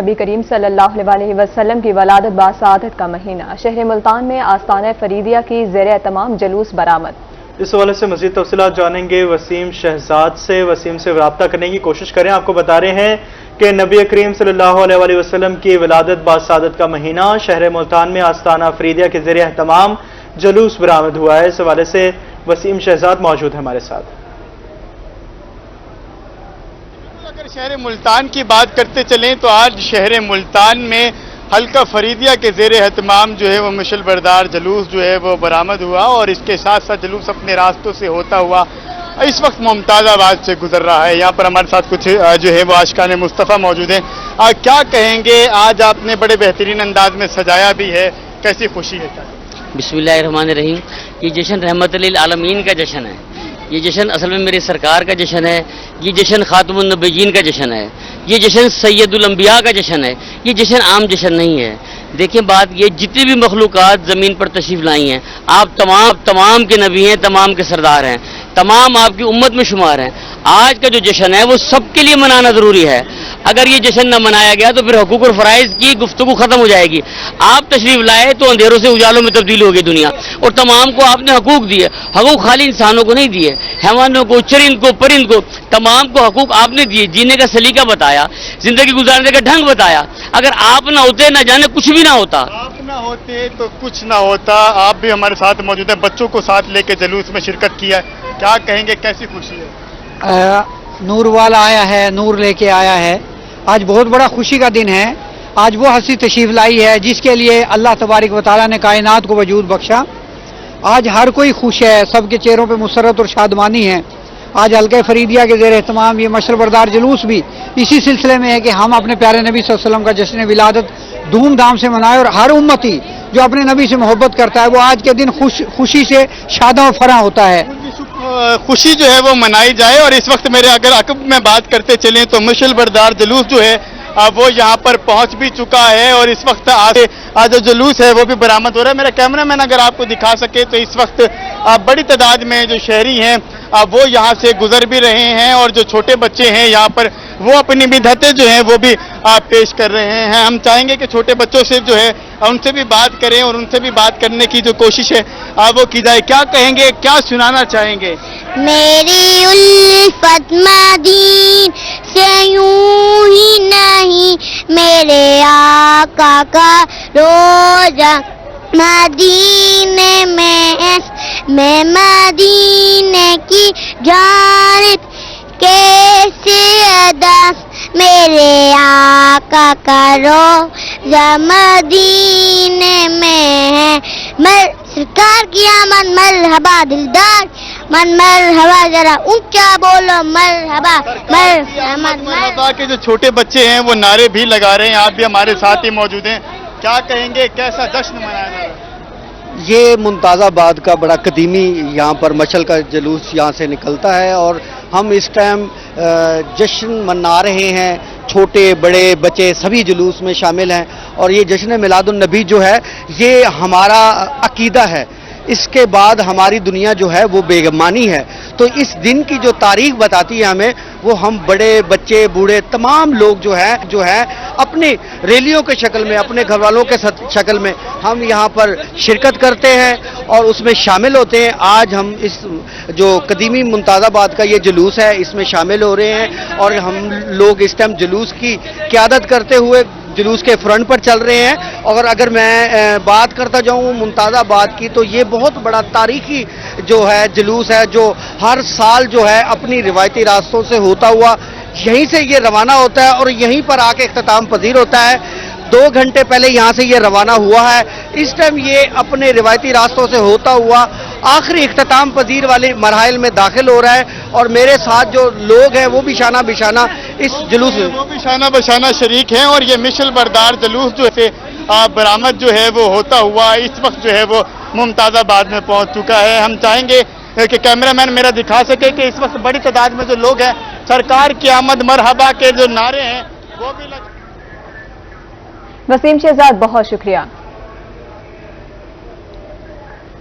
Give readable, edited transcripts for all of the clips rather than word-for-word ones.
نبی کریم صلی اللہ علیہ وسلم کی ولادت باسعادت کا مہینہ، شہر ملتان میں آستانہ فریدیہ کی زیر اہتمام جلوس برآمد۔ اس حوالے سے مزید تفصیلات جانیں گے وسیم شہزاد سے۔ وسیم سے رابطہ کرنے کی کوشش کریں۔ آپ کو بتا رہے ہیں کہ نبی کریم صلی اللہ علیہ وسلم کی ولادت باسعادت کا مہینہ، شہر ملتان میں آستانہ فریدیہ کے زیر اہتمام جلوس برآمد ہوا ہے۔ اس حوالے سے وسیم شہزاد موجود ہے ہمارے ساتھ۔ اگر شہر ملتان کی بات کرتے چلیں تو آج شہر ملتان میں حلقہ فریدیہ کے زیر اہتمام جو ہے وہ مشل بردار جلوس جو ہے وہ برآمد ہوا، اور اس کے ساتھ ساتھ جلوس اپنے راستوں سے ہوتا ہوا اس وقت ممتاز آباد سے گزر رہا ہے۔ یہاں پر ہمارے ساتھ کچھ جو ہے وہ عاشقان مصطفیٰ موجود ہیں۔ کیا کہیں گے، آج آپ نے بڑے بہترین انداز میں سجایا بھی ہے، کیسی خوشی ہے؟ بسم اللہ الرحمن الرحیم۔ یہ جشن رحمت للعالمین کا جشن ہے۔ یہ جشن اصل میں میرے سرکار کا جشن ہے۔ یہ جشن خاتم النبیین کا جشن ہے۔ یہ جشن سید الانبیاء کا جشن ہے۔ یہ جشن عام جشن نہیں ہے۔ دیکھیں بات یہ، جتنی بھی مخلوقات زمین پر تشریف لائی ہیں، آپ تمام کے نبی ہیں، تمام کے سردار ہیں، تمام آپ کی امت میں شمار ہیں۔ آج کا جو جشن ہے وہ سب کے لیے منانا ضروری ہے۔ اگر یہ جشن نہ منایا گیا تو پھر حقوق اور فرائض کی گفتگو ختم ہو جائے گی۔ آپ تشریف لائے تو اندھیروں سے اجالوں میں تبدیل ہوگی دنیا، اور تمام کو آپ نے حقوق دیے۔ حقوق خالی انسانوں کو نہیں دیے، حیوانوں کو، چرند کو، پرند کو، تمام کو حقوق آپ نے دیے۔ جینے کا سلیقہ بتایا، زندگی گزارنے کا ڈھنگ بتایا۔ اگر آپ نہ ہوتے نہ جانے کچھ بھی نہ ہوتا۔ آپ نہ ہوتے تو کچھ نہ ہوتا۔ آپ بھی ہمارے ساتھ موجود ہیں، بچوں کو ساتھ لے کے جلوس میں شرکت کیا ہے، کیا کہیں گے، کیسی خوشی ہے؟ نور والا آیا ہے، نور لے کے آیا ہے۔ آج بہت بڑا خوشی کا دن ہے۔ آج وہ ہستی تشریف لائی ہے جس کے لیے اللہ تبارک و تعالیٰ نے کائنات کو وجود بخشا۔ آج ہر کوئی خوش ہے، سب کے چہروں پہ مسرت اور شادمانی ہے۔ آج حلقہ فریدیہ کے زیر اہتمام یہ مشل بردار جلوس بھی اسی سلسلے میں ہے کہ ہم اپنے پیارے نبی صلی اللہ علیہ وسلم کا جشن ولادت دھوم دھام سے منائے، اور ہر امتی جو اپنے نبی سے محبت کرتا ہے وہ آج کے دن خوشی سے شاداں و فراں ہوتا ہے۔ خوشی جو ہے وہ منائی جائے۔ اور اس وقت میرے اگر عقب میں بات کرتے چلیں تو مشل بردار جلوس جو ہے وہ یہاں پر پہنچ بھی چکا ہے، اور اس وقت آج جو جلوس ہے وہ بھی برآمد ہو رہا ہے۔ میرا کیمرہ مین اگر آپ کو دکھا سکے تو اس وقت بڑی تعداد میں جو شہری ہیں وہ یہاں سے گزر بھی رہے ہیں، اور جو چھوٹے بچے ہیں یہاں پر وہ اپنی بدعتیں جو ہیں وہ بھی پیش کر رہے ہیں۔ ہم چاہیں گے کہ چھوٹے بچوں سے جو ہے ان سے بھی بات کریں، اور ان سے بھی بات کرنے کی جو کوشش ہے وہ کی جائے۔ کیا کہیں گے، کیا سنانا چاہیں گے؟ میری الفت مدین سے یوں ہی نہیں، میرے آقا کا روزہ مدینے میں مدینے کی جانب کیسے ادا، میرے آقا کا روزہ مدینے میں ہے۔ سرکار کی آمد مرحبا دلدار، مرحبا ذرا اونچا بولو مرحبا مرحبا کے جو چھوٹے بچے ہیں وہ نعرے بھی لگا رہے ہیں۔ آپ بھی ہمارے ساتھ ہی موجود ہیں، کیا کہیں گے، کیسا جشن منایا جا رہا ہے؟ یہ ممتاز آباد کا بڑا قدیمی یہاں پر مشل کا جلوس یہاں سے نکلتا ہے، اور ہم اس ٹائم جشن منا رہے ہیں۔ چھوٹے بڑے بچے سبھی جلوس میں شامل ہیں، اور یہ جشن میلاد النبی جو ہے یہ ہمارا عقیدہ ہے۔ اس کے بعد ہماری دنیا جو ہے وہ بیگمانی ہے، تو اس دن کی جو تاریخ بتاتی ہے ہمیں، وہ ہم بڑے بچے بوڑھے تمام لوگ جو ہے اپنی ریلیوں کے شکل میں، اپنے گھر والوں کے شکل میں ہم یہاں پر شرکت کرتے ہیں اور اس میں شامل ہوتے ہیں۔ آج ہم اس جو قدیمی ممتاز آباد کا یہ جلوس ہے اس میں شامل ہو رہے ہیں، اور ہم لوگ اس ٹائم جلوس کی قیادت کرتے ہوئے جلوس کے فرنٹ پر چل رہے ہیں۔ اور اگر میں بات کرتا جاؤں ممتاز آباد کی، تو یہ بہت بڑا تاریخی جو ہے جلوس ہے، جو ہر سال جو ہے اپنی روایتی راستوں سے ہوتا ہوا یہیں سے یہ روانہ ہوتا ہے، اور یہیں پر آ کے اختتام پذیر ہوتا ہے۔ 2 گھنٹے پہلے یہاں سے یہ روانہ ہوا ہے۔ اس ٹائم یہ اپنے روایتی راستوں سے ہوتا ہوا آخری اختتام پذیر والے مراحل میں داخل ہو رہا ہے، اور میرے ساتھ جو لوگ ہیں وہ بھی شانہ بشانہ اس جلوس میں وہ بھی شانہ بشانہ شریک ہیں۔ اور یہ مشل بردار جلوس جو ہے برآمد جو ہے وہ ہوتا ہوا اس وقت جو ہے وہ ممتاز آباد میں پہنچ چکا ہے۔ ہم چاہیں گے کہ کیمرہ مین میرا دکھا سکے کہ اس وقت بڑی تعداد میں جو لوگ ہیں سرکار کی آمد مرحبا کے جو نعرے ہیں وہ بھی وسیم شہزاد بہت شکریہ۔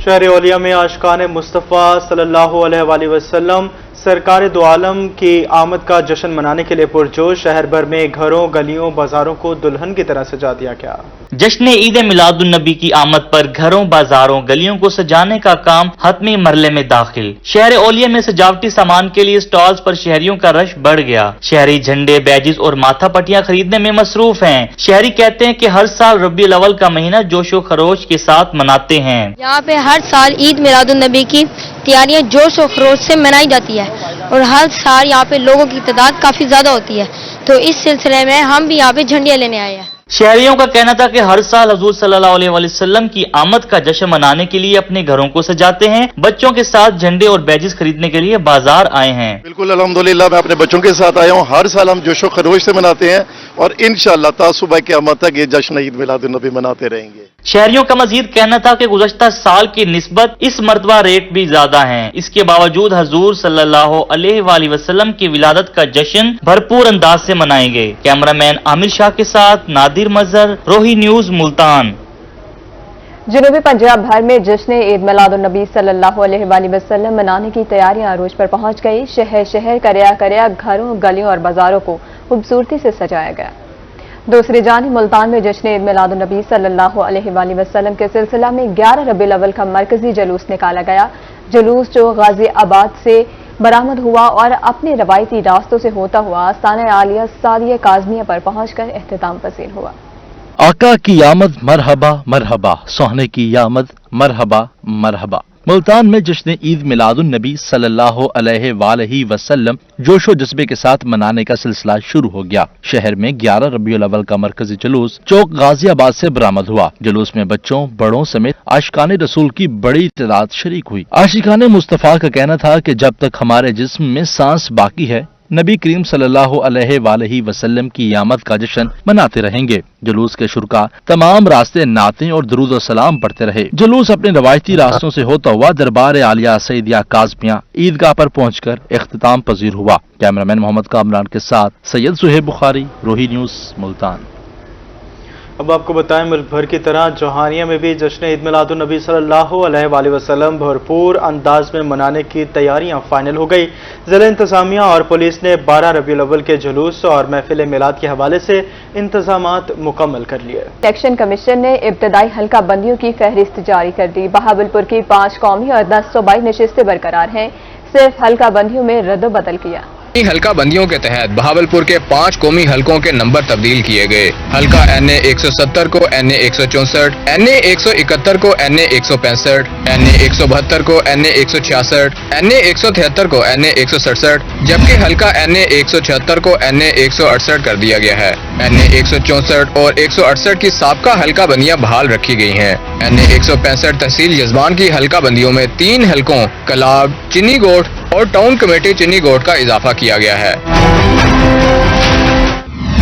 شہر اولیاء میں عاشقان مصطفیٰ صلی اللہ علیہ وسلم سرکار دو عالم کی آمد کا جشن منانے کے لیے پرجوش، شہر بھر میں گھروں، گلیوں، بازاروں کو دلہن کی طرح سجا دیا گیا۔ جشن عید میلاد النبی کی آمد پر گھروں، بازاروں، گلیوں کو سجانے کا کام حتمی مرحلے میں داخل۔ شہر اولیہ میں سجاوٹی سامان کے لیے سٹالز پر شہریوں کا رش بڑھ گیا۔ شہری جھنڈے، بیجز اور ماتھا پٹیاں خریدنے میں مصروف ہیں۔ شہری کہتے ہیں کہ ہر سال ربیع الاول کا مہینہ جوش و خروش کے ساتھ مناتے ہیں۔ یہاں پہ ہر سال عید میلاد النبی کی تیاریاں جوش و خروش سے منائی جاتی ہے اور ہر سال یہاں پہ لوگوں کی تعداد کافی زیادہ ہوتی ہے، تو اس سلسلے میں ہم بھی یہاں پہ جھنڈیاں لینے آئے ہیں۔ شہریوں کا کہنا تھا کہ ہر سال حضور صلی اللہ علیہ وسلم کی آمد کا جشن منانے کے لیے اپنے گھروں کو سجاتے ہیں، بچوں کے ساتھ جھنڈے اور بیجز خریدنے کے لیے بازار آئے ہیں۔ بالکل الحمدللہ میں اپنے بچوں کے ساتھ آیا ہوں۔ ہر سال ہم جوش و خروش سے مناتے ہیں اور انشاءاللہ تا صبح قیامت تک یہ جشن عید میلاد النبی مناتے رہیں گے۔ شہریوں کا مزید کہنا تھا کہ گزشتہ سال کی نسبت اس مرتبہ ریٹ بھی زیادہ ہیں، اس کے باوجود حضور صلی اللہ علیہ وآلہ وسلم کی ولادت کا جشن بھرپور انداز سے منائے گئے۔ کیمرہ مین عامر شاہ کے ساتھ نادر مظہر، روہی نیوز، ملتان۔ جنوبی پنجاب بھر میں جشن عید میلاد النبی صلی اللہ علیہ وآلہ وسلم منانے کی تیاریاں عروج پر پہنچ گئی۔ شہر شہر کریا گھروں، گلیوں اور بازاروں کو خوبصورتی سے سجایا گیا۔ دوسری جانب ملتان میں جشن عید میلاد النبی صلی اللہ علیہ وآلہ وسلم کے سلسلہ میں 11 ربیع الاول کا مرکزی جلوس نکالا گیا۔ جلوس جو غازی آباد سے برآمد ہوا اور اپنے روایتی راستوں سے ہوتا ہوا آستانہ عالیہ سعدیہ کاظمیہ پر پہنچ کر اختتام پذیر ہوا۔ آقا کی آمد مرحبا مرحبا، سوہنے کی آمد مرحبا مرحبا۔ ملتان میں جشن عید میلاد النبی صلی اللہ علیہ وآلہ وسلم جوش و جذبے کے ساتھ منانے کا سلسلہ شروع ہو گیا۔ شہر میں 11 ربیع الاول کا مرکزی جلوس چوک غازی آباد سے برآمد ہوا۔ جلوس میں بچوں، بڑوں سمیت عاشقان رسول کی بڑی تعداد شریک ہوئی۔ عاشقان مصطفیٰ کا کہنا تھا کہ جب تک ہمارے جسم میں سانس باقی ہے، نبی کریم صلی اللہ علیہ وآلہ وسلم کی آمد کا جشن مناتے رہیں گے۔ جلوس کے شرکا تمام راستے نعتیں اور درود و سلام پڑھتے رہے۔ جلوس اپنے روایتی راستوں سے ہوتا ہوا دربار عالیہ سعدیہ کاظمیہ عیدگاہ پر پہنچ کر اختتام پذیر ہوا۔ کیمرہ مین محمد کامران کے ساتھ سید سہیب بخاری، روہی نیوز، ملتان۔ اب آپ کو بتائیں ملک بھر کی طرح جوہانیہ میں بھی جشن عید میلاد النبی صلی اللہ علیہ وآلہ وسلم بھرپور انداز میں منانے کی تیاریاں فائنل ہو گئی۔ ضلع انتظامیہ اور پولیس نے 12 ربیع الاول کے جلوس اور محفل میلاد کے حوالے سے انتظامات مکمل کر لیے۔ الیکشن کمیشن نے ابتدائی حلقہ بندیوں کی فہرست جاری کر دی۔ بہاولپور کی 5 قومی اور 10 صوبائی نشستیں برقرار ہیں، صرف حلقہ بندیوں میں رد و بدل کیا۔ حلقہ بندیوں کے تحت بہاولپور کے 5 قومی حلقوں کے نمبر تبدیل کیے گئے۔ حلقہ NA 170 کو NA 164، NA 171 کو NA 165، NA 172 کو NA 166، NA 173 کو NA 167، جبکہ حلقہ NA 176 کو NA 168 کر دیا گیا ہے۔ NA 164 اور 168 کی سابقہ حلقہ بندیاں بحال رکھی گئی ہیں۔ NA 165 تحصیل یزبان کی حلقہ بندیوں میں 3 حلقوں کلاب، چنی گوٹ اور ٹاؤن کمیٹی چنی گوٹ کا اضافہ کیا گیا ہے۔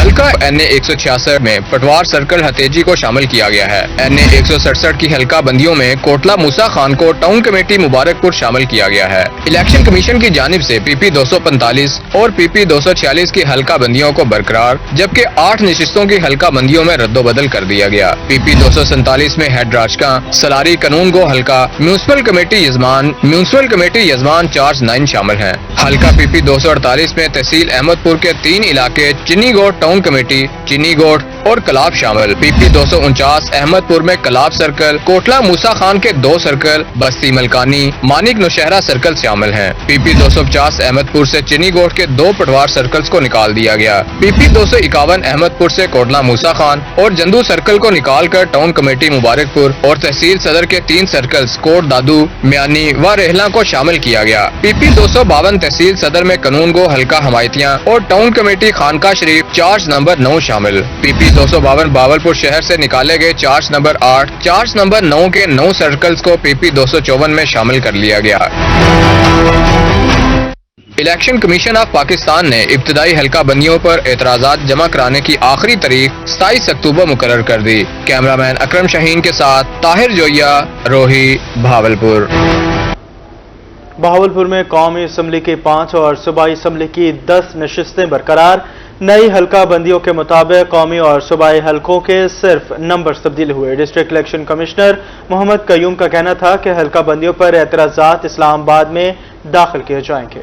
حلقہ NA 166 میں پٹوار سرکل ہتیجی کو شامل کیا گیا ہے۔ NA 167 کی حلقہ بندیوں میں کوٹلہ موسیٰ خان کو ٹاؤن کمیٹی مبارک پور شامل کیا گیا ہے۔ الیکشن کمیشن کی جانب سے PP 245 اور PP 246 کی حلقہ بندیوں کو برقرار، جبکہ 8 نشستوں کی حلقہ بندیوں میں رد و بدل کر دیا گیا۔ PP 247 میں ہیڈ راجکاں، سلاری قانون گو حلقہ، میونسپل کمیٹی یزمان چارج 9 شامل ہیں۔ حلقہ PP 248 میں تحصیل احمد پور کے 3 علاقے چنی گوٹ ٹاؤن کمیٹی، چنی گوٹ اور کلاب شامل۔ PP 249 احمد پور میں کلاب سرکل، کوٹلہ موسیٰ خان کے 2 سرکل، بستی ملکانی، مانک نوشہرہ سرکل شامل ہیں۔ PP 250 احمد پور سے چنی گوٹ کے 2 پٹوار سرکلز کو نکال دیا گیا۔ PP 251 احمد پور سے کوٹلہ موسیٰ خان اور جندو سرکل کو نکال کر ٹاؤن کمیٹی مبارک پور اور تحصیل صدر کے 3 سرکلز کوٹ دادو، میانی و ریہلاں کو شامل کیا گیا۔ PP 252 تحصیل صدر میں قانون گو حلقہ حمایتیاں اور ٹاؤن کمیٹی خانقاہ شریف چارج نمبر 9 شامل۔ PP 252 باولپور شہر سے نکالے گئے چارج نمبر 8، چارج نمبر 9 کے 9 سرکلز کو PP 254 میں شامل کر لیا گیا۔ الیکشن کمیشن آف پاکستان نے ابتدائی حلقہ بندیوں پر اعتراضات جمع کرانے کی آخری تاریخ 27 اکتوبر مقرر کر دی۔ کیمرہ مین اکرم شاہین کے ساتھ طاہر جویا، روہی، بہاولپور۔ بہاولپور میں قومی اسمبلی کی 5 اور صوبائی اسمبلی کی 10 نشستیں برقرار۔ نئی حلقہ بندیوں کے مطابق قومی اور صوبائی حلقوں کے صرف نمبر تبدیل ہوئے۔ ڈسٹرکٹ الیکشن کمشنر محمد قیوم کا کہنا تھا کہ حلقہ بندیوں پر اعتراضات اسلام آباد میں داخل کیے جائیں گے۔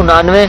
99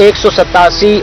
187